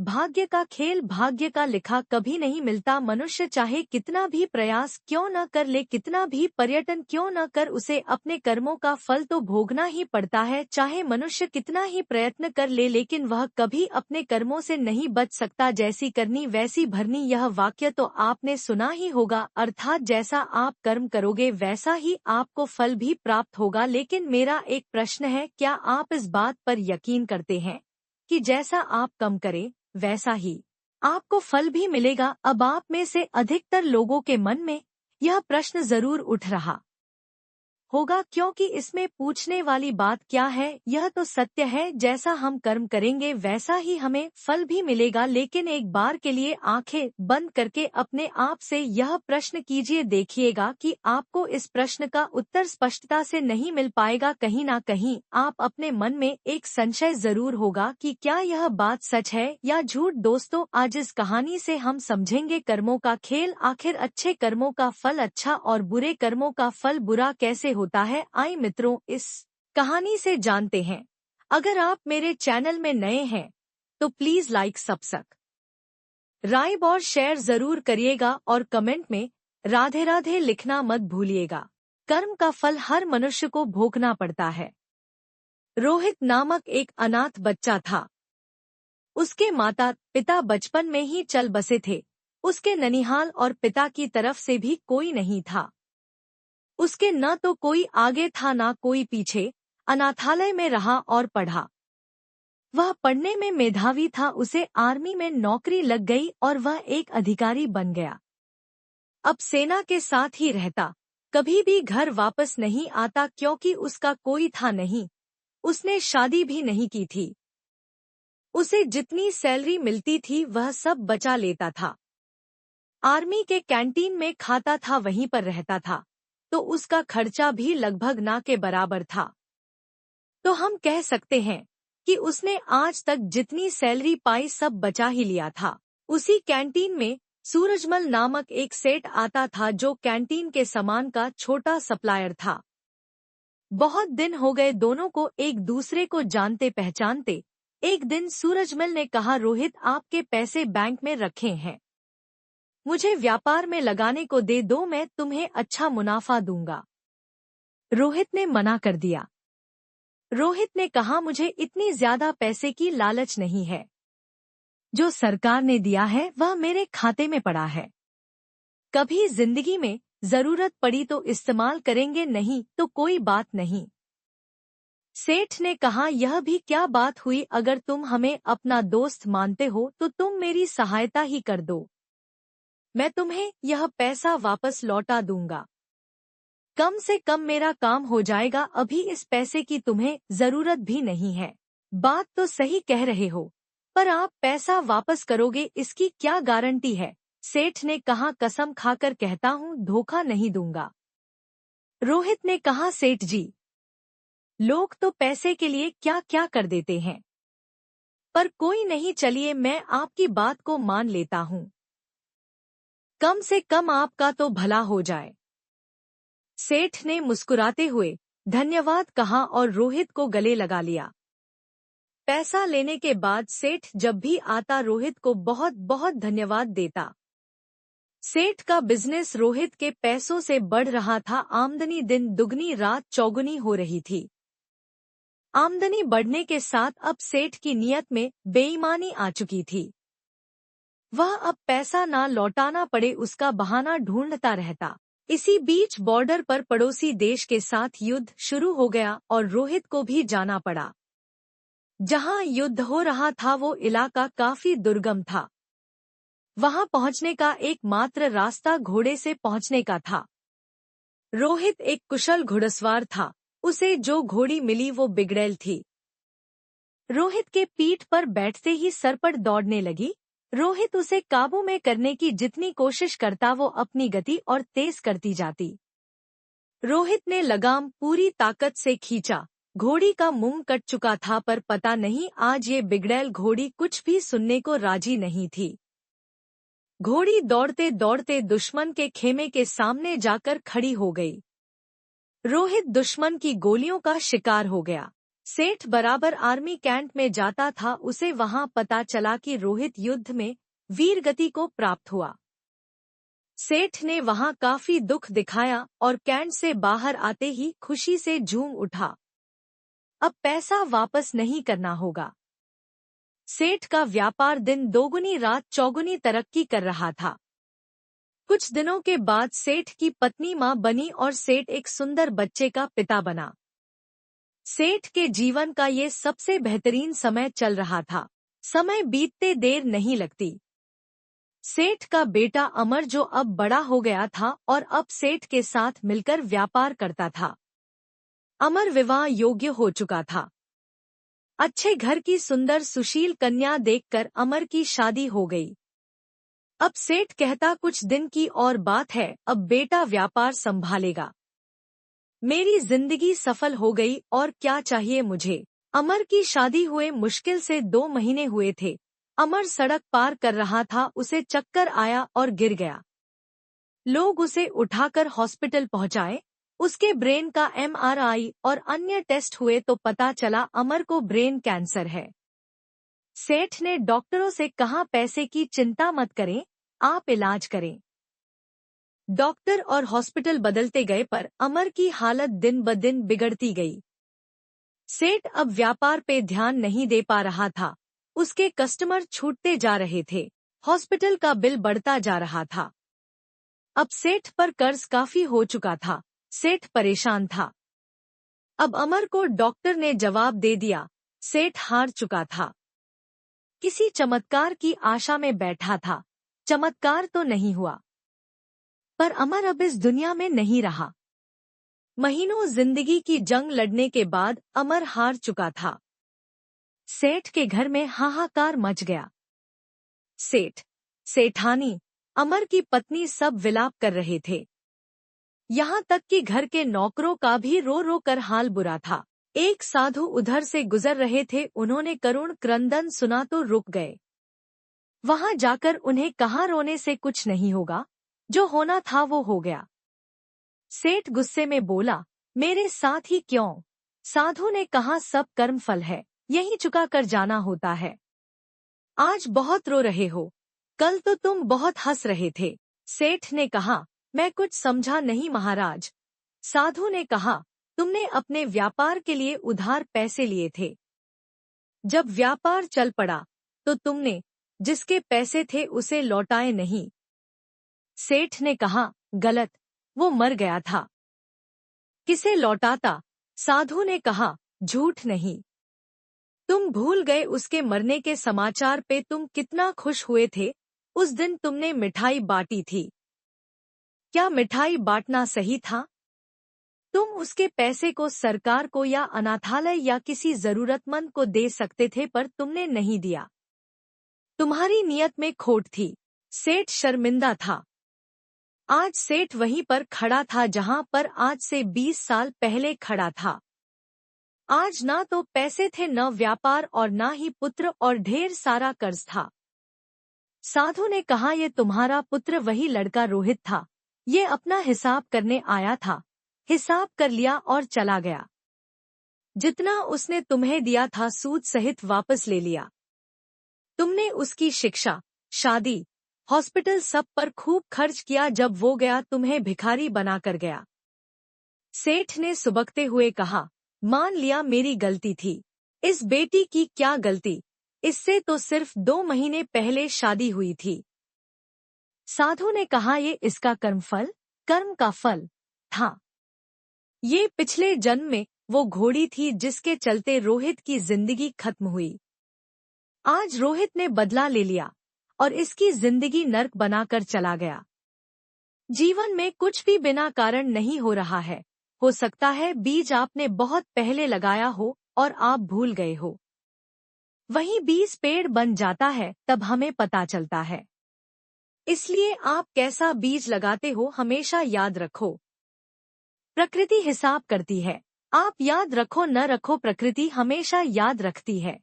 भाग्य का खेल, भाग्य का लिखा कभी नहीं मिलता। मनुष्य चाहे कितना भी प्रयास क्यों न कर ले, कितना भी पर्यटन क्यों न कर, उसे अपने कर्मों का फल तो भोगना ही पड़ता है। चाहे मनुष्य कितना ही प्रयत्न कर ले, लेकिन वह कभी अपने कर्मों से नहीं बच सकता। जैसी करनी वैसी भरनी, यह वाक्य तो आपने सुना ही होगा। अर्थात जैसा आप कर्म करोगे वैसा ही आपको फल भी प्राप्त होगा। लेकिन मेरा एक प्रश्न है, क्या आप इस बात पर यकीन करते हैं कि जैसा आप कर्म करें वैसा ही आपको फल भी मिलेगा? अब आप में से अधिकतर लोगों के मन में यह प्रश्न जरूर उठ रहा होगा, क्योंकि इसमें पूछने वाली बात क्या है? यह तो सत्य है, जैसा हम कर्म करेंगे वैसा ही हमें फल भी मिलेगा। लेकिन एक बार के लिए आंखें बंद करके अपने आप से यह प्रश्न कीजिए, देखिएगा कि आपको इस प्रश्न का उत्तर स्पष्टता से नहीं मिल पाएगा। कहीं ना कहीं आप अपने मन में एक संशय जरूर होगा कि क्या यह बात सच है या झूठ। दोस्तों, आज इस कहानी से हम समझेंगे कर्मों का खेल, आखिर अच्छे कर्मों का फल अच्छा और बुरे कर्मों का फल बुरा कैसे होता है। आइए मित्रों, इस कहानी से जानते हैं। अगर आप मेरे चैनल में नए हैं तो प्लीज लाइक, सब्सक्राइब और शेयर जरूर करिएगा और कमेंट में राधे राधे लिखना मत भूलिएगा। कर्म का फल हर मनुष्य को भोगना पड़ता है। रोहित नामक एक अनाथ बच्चा था। उसके माता पिता बचपन में ही चल बसे थे। उसके ननिहाल और पिता की तरफ से भी कोई नहीं था। उसके न तो कोई आगे था ना कोई पीछे। अनाथालय में रहा और पढ़ा। वह पढ़ने में मेधावी था। उसे आर्मी में नौकरी लग गई और वह एक अधिकारी बन गया। अब सेना के साथ ही रहता, कभी भी घर वापस नहीं आता, क्योंकि उसका कोई था नहीं। उसने शादी भी नहीं की थी। उसे जितनी सैलरी मिलती थी वह सब बचा लेता था। आर्मी के कैंटीन में खाता था, वहीं पर रहता था, तो उसका खर्चा भी लगभग ना के बराबर था। तो हम कह सकते हैं कि उसने आज तक जितनी सैलरी पाई सब बचा ही लिया था। उसी कैंटीन में सूरजमल नामक एक सेठ आता था, जो कैंटीन के सामान का छोटा सप्लायर था। बहुत दिन हो गए दोनों को एक दूसरे को जानते पहचानते। एक दिन सूरजमल ने कहा, रोहित, आपके पैसे बैंक में रखे हैं, मुझे व्यापार में लगाने को दे दो, मैं तुम्हें अच्छा मुनाफा दूंगा। रोहित ने मना कर दिया। रोहित ने कहा, मुझे इतनी ज्यादा पैसे की लालच नहीं है। जो सरकार ने दिया है वह मेरे खाते में पड़ा है। कभी जिंदगी में जरूरत पड़ी तो इस्तेमाल करेंगे, नहीं तो कोई बात नहीं। सेठ ने कहा, यह भी क्या बात हुई? अगर तुम हमें अपना दोस्त मानते हो तो तुम मेरी सहायता ही कर दो, मैं तुम्हें यह पैसा वापस लौटा दूंगा। कम से कम मेरा काम हो जाएगा। अभी इस पैसे की तुम्हें जरूरत भी नहीं है। बात तो सही कह रहे हो, पर आप पैसा वापस करोगे इसकी क्या गारंटी है? सेठ ने कहा, कसम खाकर कहता हूँ धोखा नहीं दूंगा। रोहित ने कहा, सेठ जी, लोग तो पैसे के लिए क्या क्या कर देते हैं, पर कोई नहीं, चलिए मैं आपकी बात को मान लेता हूँ, कम से कम आपका तो भला हो जाए। सेठ ने मुस्कुराते हुए धन्यवाद कहा और रोहित को गले लगा लिया। पैसा लेने के बाद सेठ जब भी आता रोहित को बहुत बहुत धन्यवाद देता। सेठ का बिजनेस रोहित के पैसों से बढ़ रहा था। आमदनी दिन दुगनी रात चौगुनी हो रही थी। आमदनी बढ़ने के साथ अब सेठ की नीयत में बेईमानी आ चुकी थी। वह अब पैसा ना लौटाना पड़े उसका बहाना ढूंढता रहता। इसी बीच बॉर्डर पर पड़ोसी देश के साथ युद्ध शुरू हो गया और रोहित को भी जाना पड़ा। जहां युद्ध हो रहा था वो इलाका काफी दुर्गम था। वहां पहुंचने का एकमात्र रास्ता घोड़े से पहुंचने का था। रोहित एक कुशल घुड़सवार था। उसे जो घोड़ी मिली वो बिगड़ैल थी। रोहित के पीठ पर बैठते ही सरपट दौड़ने लगी। रोहित उसे काबू में करने की जितनी कोशिश करता वो अपनी गति और तेज करती जाती। रोहित ने लगाम पूरी ताकत से खींचा। घोड़ी का मुंह कट चुका था, पर पता नहीं आज ये बिगड़ैल घोड़ी कुछ भी सुनने को राजी नहीं थी। घोड़ी दौड़ते दौड़ते दुश्मन के खेमे के सामने जाकर खड़ी हो गई। रोहित दुश्मन की गोलियों का शिकार हो गया। सेठ बराबर आर्मी कैंट में जाता था। उसे वहां पता चला कि रोहित युद्ध में वीरगति को प्राप्त हुआ। सेठ ने वहां काफी दुख दिखाया और कैंट से बाहर आते ही खुशी से झूम उठा। अब पैसा वापस नहीं करना होगा। सेठ का व्यापार दिन दोगुनी रात चौगुनी तरक्की कर रहा था। कुछ दिनों के बाद सेठ की पत्नी मां बनी और सेठ एक सुंदर बच्चे का पिता बना। सेठ के जीवन का ये सबसे बेहतरीन समय चल रहा था। समय बीतते देर नहीं लगती। सेठ का बेटा अमर, जो अब बड़ा हो गया था और अब सेठ के साथ मिलकर व्यापार करता था। अमर विवाह योग्य हो चुका था। अच्छे घर की सुंदर सुशील कन्या देखकर अमर की शादी हो गई। अब सेठ कहता, कुछ दिन की और बात है, अब बेटा व्यापार संभालेगा। मेरी जिंदगी सफल हो गई और क्या चाहिए मुझे। अमर की शादी हुए मुश्किल से 2 महीने हुए थे। अमर सड़क पार कर रहा था, उसे चक्कर आया और गिर गया। लोग उसे उठाकर हॉस्पिटल पहुंचाए। उसके ब्रेन का MRI और अन्य टेस्ट हुए तो पता चला अमर को ब्रेन कैंसर है। सेठ ने डॉक्टरों से कहा, पैसे की चिंता मत करें, आप इलाज करें। डॉक्टर और हॉस्पिटल बदलते गए पर अमर की हालत दिन ब दिन बिगड़ती गई। सेठ अब व्यापार पे ध्यान नहीं दे पा रहा था। उसके कस्टमर छूटते जा रहे थे। हॉस्पिटल का बिल बढ़ता जा रहा था। अब सेठ पर कर्ज काफी हो चुका था। सेठ परेशान था। अब अमर को डॉक्टर ने जवाब दे दिया। सेठ हार चुका था। किसी चमत्कार की आशा में बैठा था। चमत्कार तो नहीं हुआ। पर अमर अब इस दुनिया में नहीं रहा। महीनों जिंदगी की जंग लड़ने के बाद अमर हार चुका था। सेठ के घर में हाहाकार मच गया। सेठ, सेठानी, अमर की पत्नी सब विलाप कर रहे थे। यहाँ तक कि घर के नौकरों का भी रो रो कर हाल बुरा था। एक साधु उधर से गुजर रहे थे। उन्होंने करुण क्रंदन सुना तो रुक गए। वहां जाकर उन्हें कहा, रोने से कुछ नहीं होगा, जो होना था वो हो गया। सेठ गुस्से में बोला, मेरे साथ ही क्यों? साधु ने कहा, सब कर्म फल है, यही चुका कर जाना होता है। आज बहुत रो रहे हो, कल तो तुम बहुत हंस रहे थे। सेठ ने कहा, मैं कुछ समझा नहीं महाराज। साधु ने कहा, तुमने अपने व्यापार के लिए उधार पैसे लिए थे। जब व्यापार चल पड़ा तो तुमने जिसके पैसे थे उसे लौटाए नहीं। सेठ ने कहा, गलत, वो मर गया था। किसे लौटाता? साधु ने कहा, झूठ नहीं। तुम भूल गए उसके मरने के समाचार पे तुम कितना खुश हुए थे। उस दिन तुमने मिठाई बांटी थी। क्या मिठाई बांटना सही था? तुम उसके पैसे को सरकार को या अनाथालय या किसी जरूरतमंद को दे सकते थे, पर तुमने नहीं दिया। तुम्हारी नियत में खोट थी। सेठ शर्मिंदा था। आज सेठ वहीं पर खड़ा था जहां पर आज से 20 साल पहले खड़ा था। आज ना तो पैसे थे, न व्यापार और ना ही पुत्र, और ढेर सारा कर्ज था। साधु ने कहा, ये तुम्हारा पुत्र वही लड़का रोहित था। ये अपना हिसाब करने आया था। हिसाब कर लिया और चला गया। जितना उसने तुम्हें दिया था सूद सहित वापस ले लिया। तुमने उसकी शिक्षा, शादी, हॉस्पिटल सब पर खूब खर्च किया। जब वो गया तुम्हें भिखारी बनाकर गया। सेठ ने सुबकते हुए कहा, मान लिया मेरी गलती थी। इस बेटी की क्या गलती? इससे तो सिर्फ 2 महीने पहले शादी हुई थी। साधु ने कहा, ये इसका कर्म का फल था। ये पिछले जन्म में वो घोड़ी थी जिसके चलते रोहित की जिंदगी खत्म हुई। आज रोहित ने बदला ले लिया और इसकी जिंदगी नर्क बनाकर चला गया। जीवन में कुछ भी बिना कारण नहीं हो रहा है। हो सकता है बीज आपने बहुत पहले लगाया हो और आप भूल गए हो। वही बीज पेड़ बन जाता है, तब हमें पता चलता है। इसलिए आप कैसा बीज लगाते हो हमेशा याद रखो। प्रकृति हिसाब करती है। आप याद रखो न रखो, प्रकृति हमेशा याद रखती है।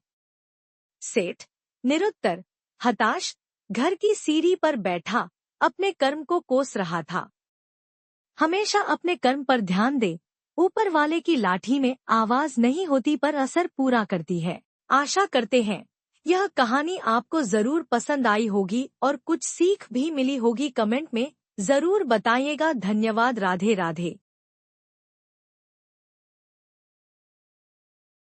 सेठ निरुत्तर, हताश, घर की सीढ़ी पर बैठा अपने कर्म को कोस रहा था। हमेशा अपने कर्म पर ध्यान दे, ऊपर वाले की लाठी में आवाज नहीं होती पर असर पूरा करती है। आशा करते हैं यह कहानी आपको जरूर पसंद आई होगी और कुछ सीख भी मिली होगी। कमेंट में जरूर बताइएगा। धन्यवाद। राधे राधे।